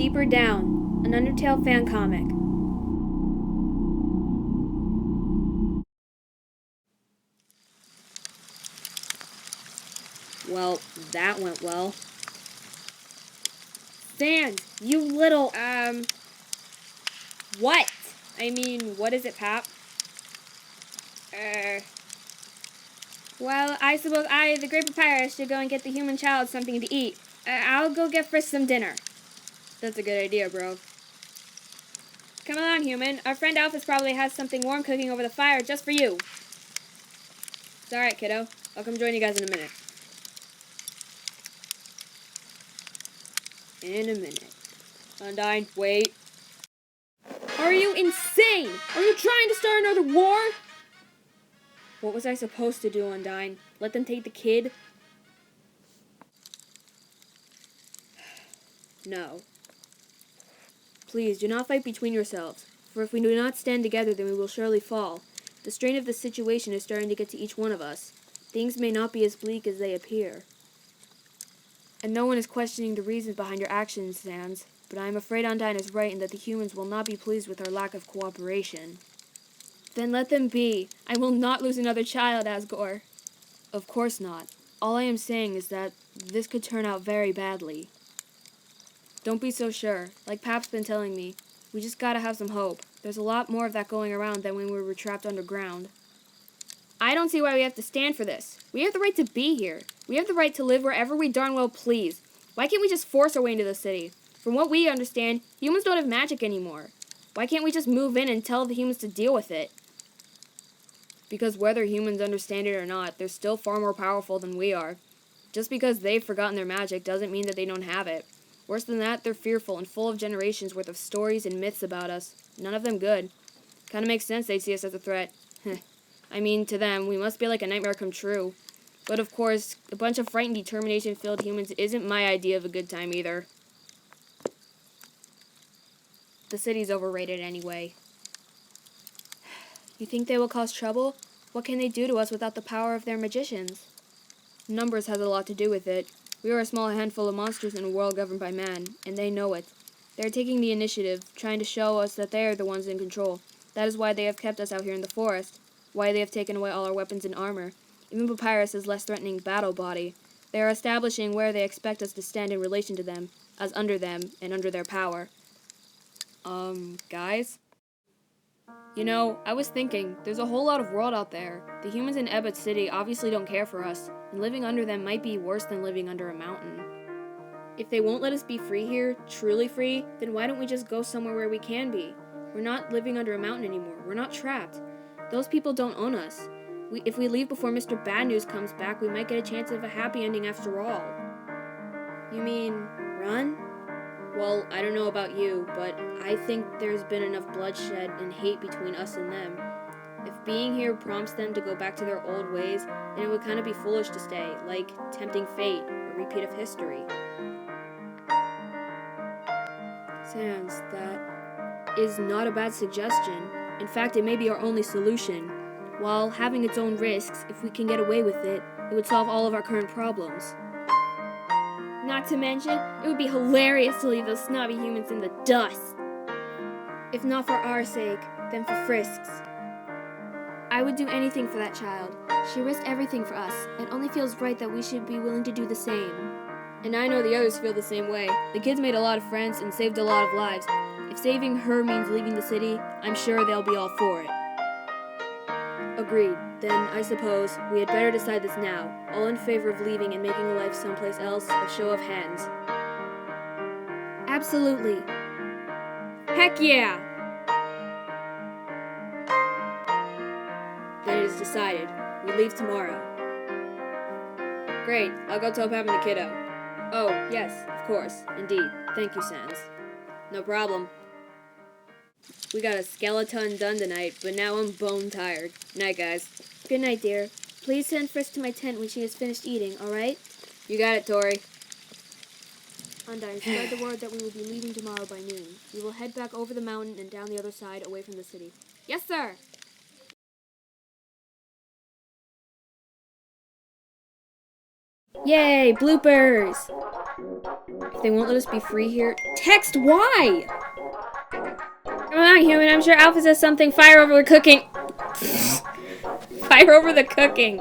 Deeper Down, an Undertale fan comic. Well, that went well. Sans, you little, what? I mean, what is it, Pap? Well, I suppose I, the Great Papyrus, should go and get the human child something to eat. I'll go get Frisk some dinner. That's a good idea, bro. Come along, human. Our friend Alphys probably has something warm cooking over the fire just for you. It's alright, kiddo. I'll come join you guys in a minute. In a minute. Undyne, wait. Are you insane? Are you trying to start another war? What was I supposed to do, Undyne? Let them take the kid? No. Please, do not fight between yourselves, for if we do not stand together, then we will surely fall. The strain of the situation is starting to get to each one of us. Things may not be as bleak as they appear. And no one is questioning the reasons behind your actions, Sans, but I am afraid Undyne is right and that the humans will not be pleased with our lack of cooperation. Then let them be. I will not lose another child, Asgore. Of course not. All I am saying is that this could turn out very badly. Don't be so sure. Like Pap's been telling me, we just gotta have some hope. There's a lot more of that going around than when we were trapped underground. I don't see why we have to stand for this. We have the right to be here. We have the right to live wherever we darn well please. Why can't we just force our way into the city? From what we understand, humans don't have magic anymore. Why can't we just move in and tell the humans to deal with it? Because whether humans understand it or not, they're still far more powerful than we are. Just because they've forgotten their magic doesn't mean that they don't have it. Worse than that, they're fearful and full of generations worth of stories and myths about us. None of them good. Kinda makes sense they'd see us as a threat. I mean, to them, we must be like a nightmare come true. But of course, a bunch of frightened, determination-filled humans isn't my idea of a good time either. The city's overrated anyway. You think they will cause trouble? What can they do to us without the power of their magicians? Numbers has a lot to do with it. We are a small handful of monsters in a world governed by man, and they know it. They are taking the initiative, trying to show us that they are the ones in control. That is why they have kept us out here in the forest. Why they have taken away all our weapons and armor. Even Papyrus' less threatening battle body. They are establishing where they expect us to stand in relation to them, as under them and under their power. Guys? You know, I was thinking, there's a whole lot of world out there. The humans in Ebot City obviously don't care for us, and living under them might be worse than living under a mountain. If they won't let us be free here, truly free, then why don't we just go somewhere where we can be? We're not living under a mountain anymore. We're not trapped. Those people don't own us. If we leave before Mr. Bad News comes back, we might get a chance of a happy ending after all. You mean, run? Well, I don't know about you, but I think there's been enough bloodshed and hate between us and them. If being here prompts them to go back to their old ways, then it would kind of be foolish to stay, like tempting fate, a repeat of history. Sans, that is not a bad suggestion. In fact, it may be our only solution. While having its own risks, if we can get away with it, it would solve all of our current problems. Not to mention, it would be hilarious to leave those snobby humans in the dust. If not for our sake, then for Frisk's. I would do anything for that child. She risked everything for us. It only feels right that we should be willing to do the same. And I know the others feel the same way. The kids made a lot of friends and saved a lot of lives. If saving her means leaving the city, I'm sure they'll be all for it. Agreed. Then I suppose we had better decide this now. All in favor of leaving and making a life someplace else, a show of hands. Absolutely. Heck yeah! Then it is decided. We leave tomorrow. Great. I'll go tell Pap and the kiddo. Oh, yes, of course. Indeed. Thank you, Sans. No problem. We got a skeleton done tonight, but now I'm bone tired. Night, guys. Good night, dear. Please send Frisk to my tent when she has finished eating, alright? You got it, Tori. Undyne, spread the word that we will be leaving tomorrow by noon. We will head back over the mountain and down the other side, away from the city. Yes, sir! Yay, bloopers! If they won't let us be free here, text why? Come on, human. I'm sure Alpha says something. Fire over the cooking. Fire over the cooking.